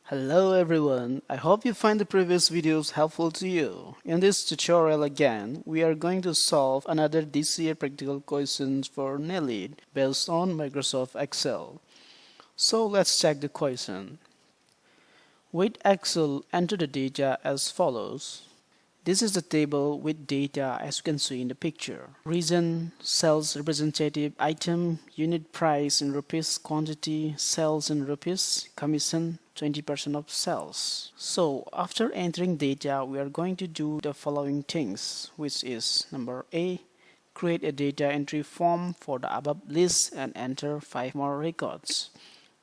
Hello everyone, I hope you find the previous videos helpful to you. In this tutorial again, we are going to solve another DCA practical questions for NIELIT based on Microsoft Excel. So let's check the question. With Excel, enter the data as follows. This is the table with data as you can see in the picture. Region, sales representative, item, unit price in rupees, quantity, sales in rupees, commission, 20% of sales. So after entering data, we are going to do the following things, which is number A, create a data entry form for the above list and enter 5 more records.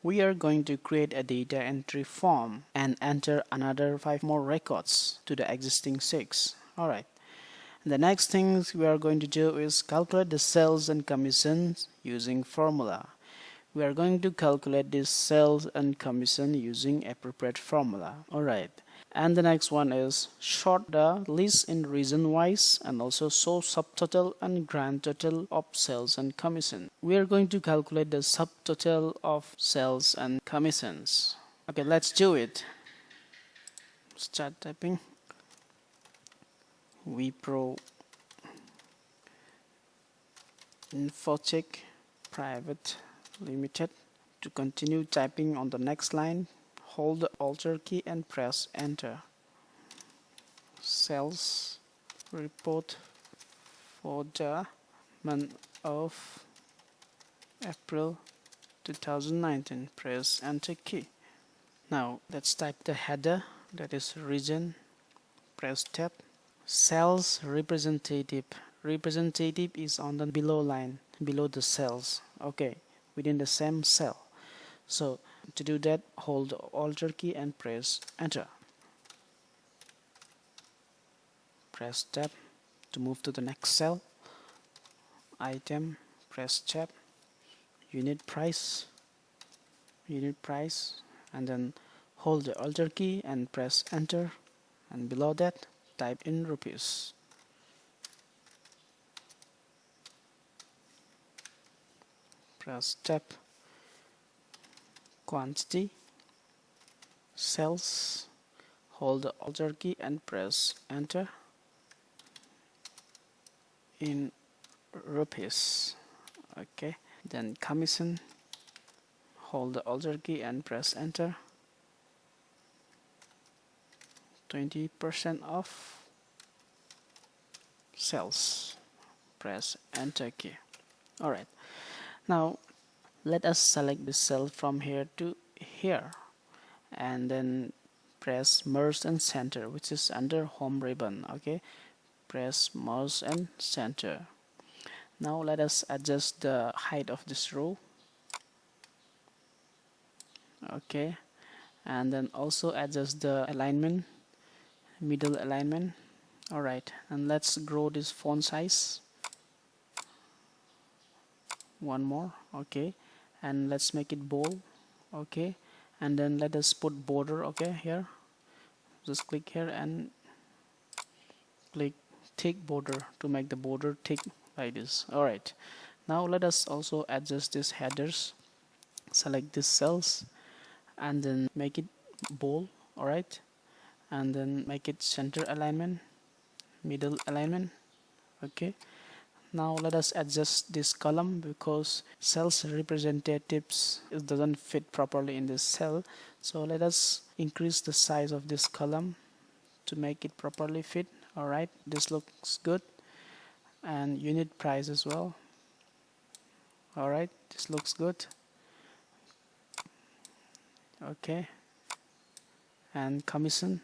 We are going to create a data entry form and enter another 5 more records to the existing 6. Alright. The next thing we are going to do is calculate the sales and commissions using formula. We are going to calculate this sales and commission using appropriate formula. Alright. And the next one is sort the list in region wise and also show subtotal and grand total of sales and commission. We are going to calculate the subtotal of sales and commissions. Okay, let's do it. Start typing. Wipro Infotech Private Limited. To continue typing on the next line, hold the Alt key and press enter. Sales report for the month of April 2019. Press enter key. Now let's type the header, that is region. Press tab. Sales representative. Representative is on the below line, below the sales. Okay, within the same cell. So to do that, hold the Alt key and press enter. Press tab to move to the next cell. Item, press tab. Unit price, and then hold the Alt key and press enter, and below that type in rupees. Press tab. Quantity, sales, hold the Alt key and press enter, in rupees. Okay, then commission, hold the Alt key and press enter, 20% off sales. Press enter key. Alright, now let us select the cell from here to here and then press merge and center, which is under home ribbon. Okay, press merge and center. Now let us adjust the height of this row. Okay, and then also adjust the alignment, middle alignment. Alright, and let's grow this font size one more. Okay, and let's make it bold. Okay, and then let us put border. Okay, here just click here and click thick border to make the border thick like this. Alright, now let us also adjust these headers. Select these cells and then make it bold. Alright, and then make it center alignment, middle alignment. Okay, now let us adjust this column because sales representatives, it doesn't fit properly in this cell. So let us increase the size of this column to make it properly fit. Alright, this looks good. And unit price as well. Alright, this looks good. Okay, and commission,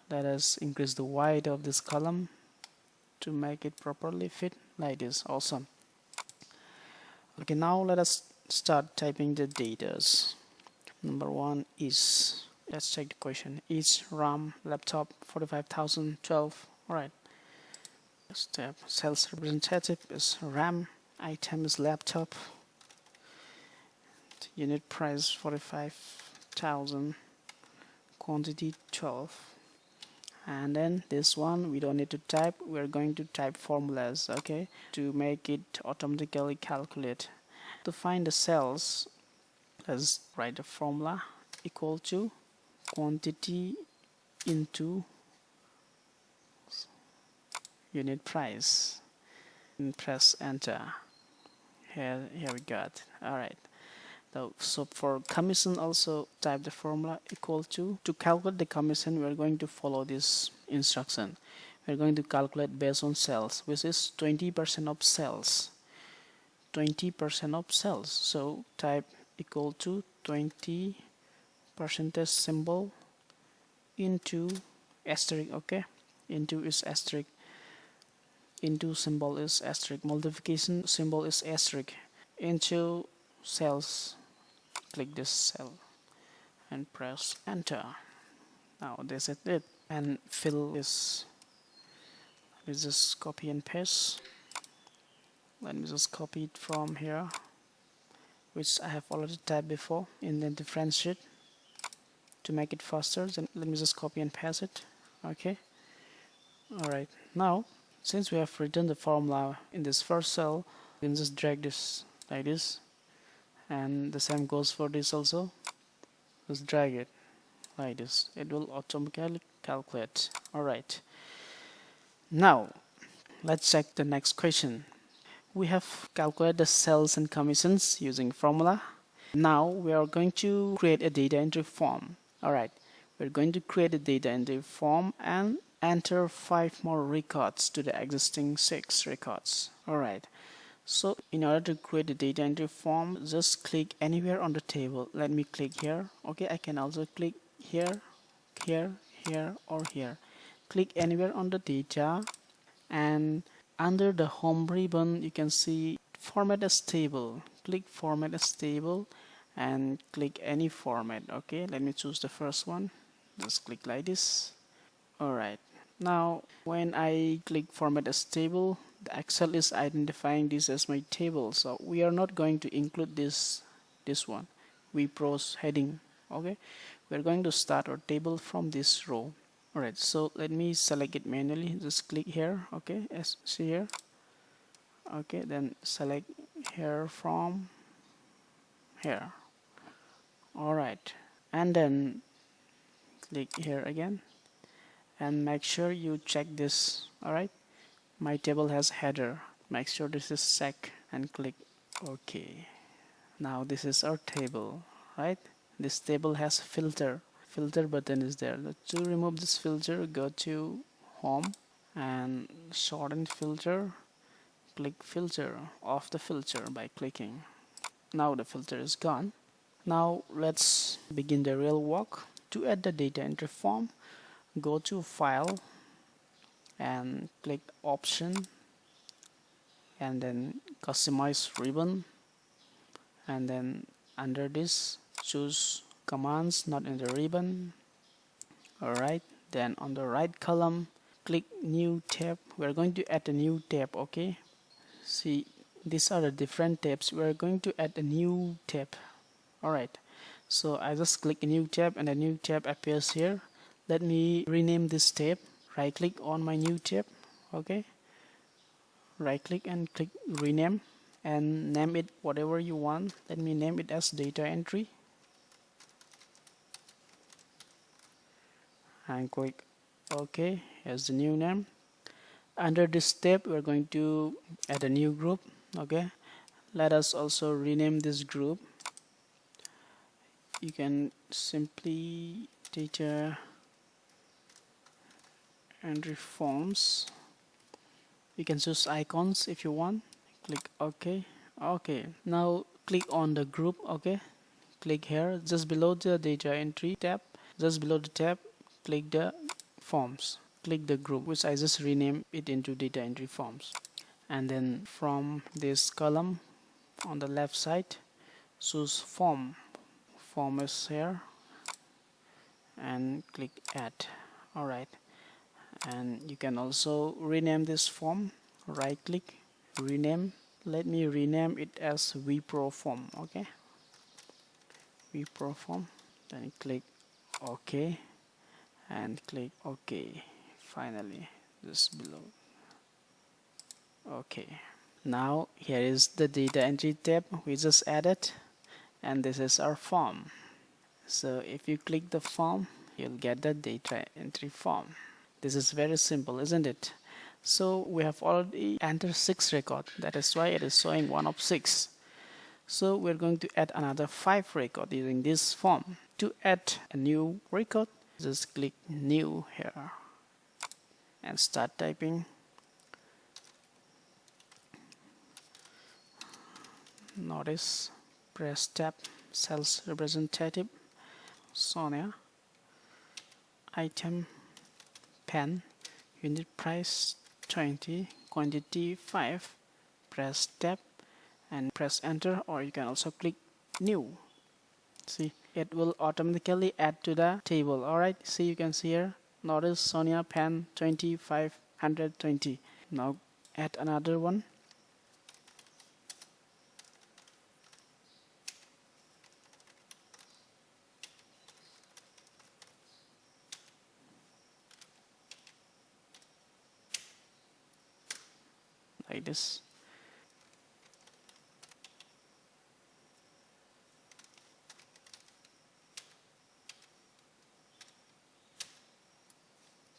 let us increase the width of this column to make it properly fit like this. Awesome. Okay, now let us start typing the datas. Number 1 is, let's check the question, is RAM laptop 45,012. Alright, step sales representative is RAM, item is laptop, unit price 45,000, quantity 12. And then this one we don't need to type, we're going to type formulas, okay, to make it automatically calculate. To find the cells, let's write the formula equal to quantity into unit price and press enter. Here we got. Alright, so for commission also type the formula equal to calculate the commission. We are going to follow this instruction. We are going to calculate based on sales, which is 20% of sales. 20% of sales. So type equal to 20 percentage symbol into asterisk. Okay, into is asterisk, into symbol is asterisk, multiplication symbol is asterisk, into sales. Click this cell and press enter. Now this is it. And fill is, let's just copy and paste. Let me just copy it from here, which I have already typed before in the different sheet. To make it faster, then let me just copy and paste it. Okay. Alright, now since we have written the formula in this first cell, you can just drag this like this, and the same goes for this also. Just drag it like this, it will automatically calculate. Alright, now let's check the next question. We have calculated the sales and commissions using formula. Now we are going to create a data entry form. Alright, we're going to create a data entry form and enter 5 more records to the existing 6 records. Alright, so in order to create a data entry form, just click anywhere on the table. Let me click here. Okay, I can also click here, here, here, or here. Click anywhere on the data, and under the home ribbon you can see format as table. Click format as table and click any format. Okay, let me choose the first one. Just click like this. Alright, now when I click format as table, the Excel is identifying this as my table, so we are not going to include this one, vPros heading. Okay, we're going to start our table from this row. Alright, so let me select it manually. Just click here. Okay, as see here. Okay, then select here from here. Alright, and then click here again and make sure you check this. Alright, my table has header, make sure this is checked and click OK. Now this is our table, right? This table has filter button is there. To remove this filter, go to home and shorten filter, click filter, off the filter by clicking. Now the filter is gone. Now let's begin the real work. To add the data entry form, go to file and click option and then customize ribbon, and then under this choose commands not in the ribbon. Alright, then on the right column click new tab. We're going to add a new tab. Okay, see, these are the different tabs. We're going to add a new tab. Alright, so I just click a new tab and a new tab appears here. Let me rename this tab. Right click on my new tab. Okay, right click and click rename and name it whatever you want. Let me name it as data entry and click OK as the new name. Under this tab we're going to add a new group. Okay, let us also rename this group. You can simply data entry forms. You can choose icons if you want. Click OK. Okay, now click on the group. Okay, click here just below the data entry tab, just below the tab, click the forms, click the group which I just rename it into data entry forms, and then from this column on the left side choose form is here and click add. Alright, and you can also rename this form. Right click, rename. Let me rename it as vPro form. Okay, vPro form, then click OK and click OK. Finally just below. Okay, now here is the data entry tab we just added, and this is our form. So if you click the form you'll get the data entry form. This is very simple, isn't it? So we have already entered 6 records. That is why it is showing 1 of 6. So we're going to add another 5 records using this form. To add a new record, just click new here and start typing. Notice, press tab, sales representative, Sonia, item, pen, unit price 20, quantity 5, press tab and press enter, or you can also click new. See, it will automatically add to the table. Alright, see, you can see here, notice Sonia pen 2520. Now add another one. Like this.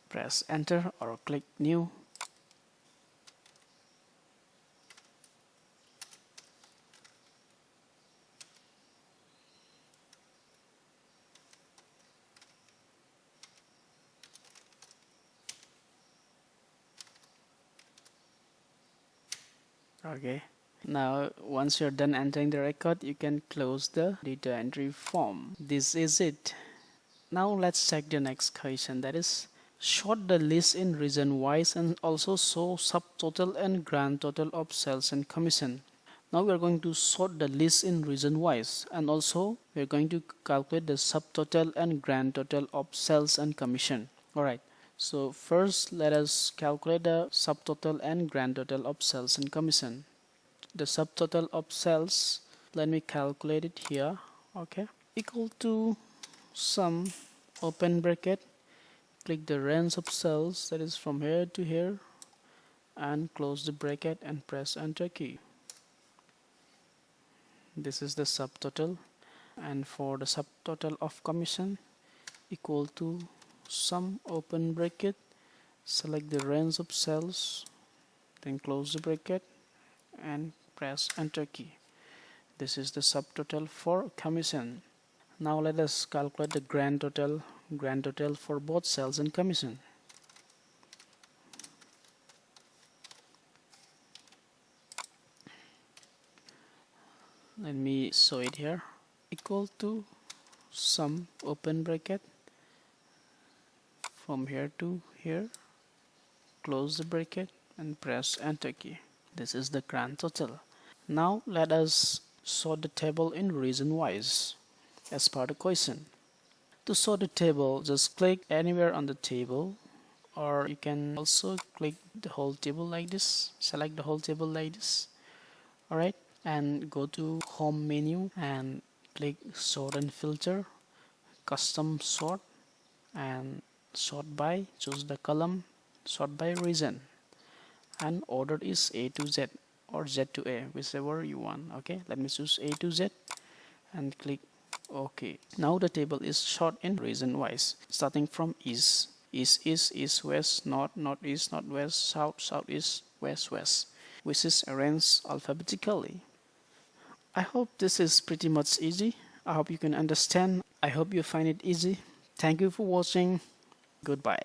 Press enter or click new. Okay, now once you're done entering the record, you can close the data entry form. This is it. Now let's check the next question, that is sort the list in region wise and also show subtotal and grand total of sales and commission. Now we are going to sort the list in region wise, and also we are going to calculate the subtotal and grand total of sales and commission. Alright, so first let us calculate the subtotal and grand total of sales and commission. The subtotal of sales, let me calculate it here. Okay, equal to sum, open bracket, click the range of sales, that is from here to here, and close the bracket and press enter key. This is the subtotal, and for the subtotal of commission, equal to sum, open bracket, select the range of sales, then close the bracket and press enter key. This is the subtotal for commission. Now let us calculate the grand total for both sales and commission. Let me show it here. Equal to sum, open bracket, from here to here, close the bracket and press enter key. This is the grand total. Now let us sort the table in region wise as per the question. To sort the table, just click anywhere on the table, or you can also click the whole table like this, select the whole table like this. Alright, and go to home menu and click sort and filter, custom sort, and sort by, choose the column, sort by region, and order is A to Z or Z to A, whichever you want. Okay, let me choose A to Z and click OK. Now the table is sort in region wise, starting from east, east, west, north, northeast, northwest, south, southeast, west, west, which is arranged alphabetically. I hope this is pretty much easy. I hope you can understand. I hope you find it easy. Thank you for watching. Goodbye.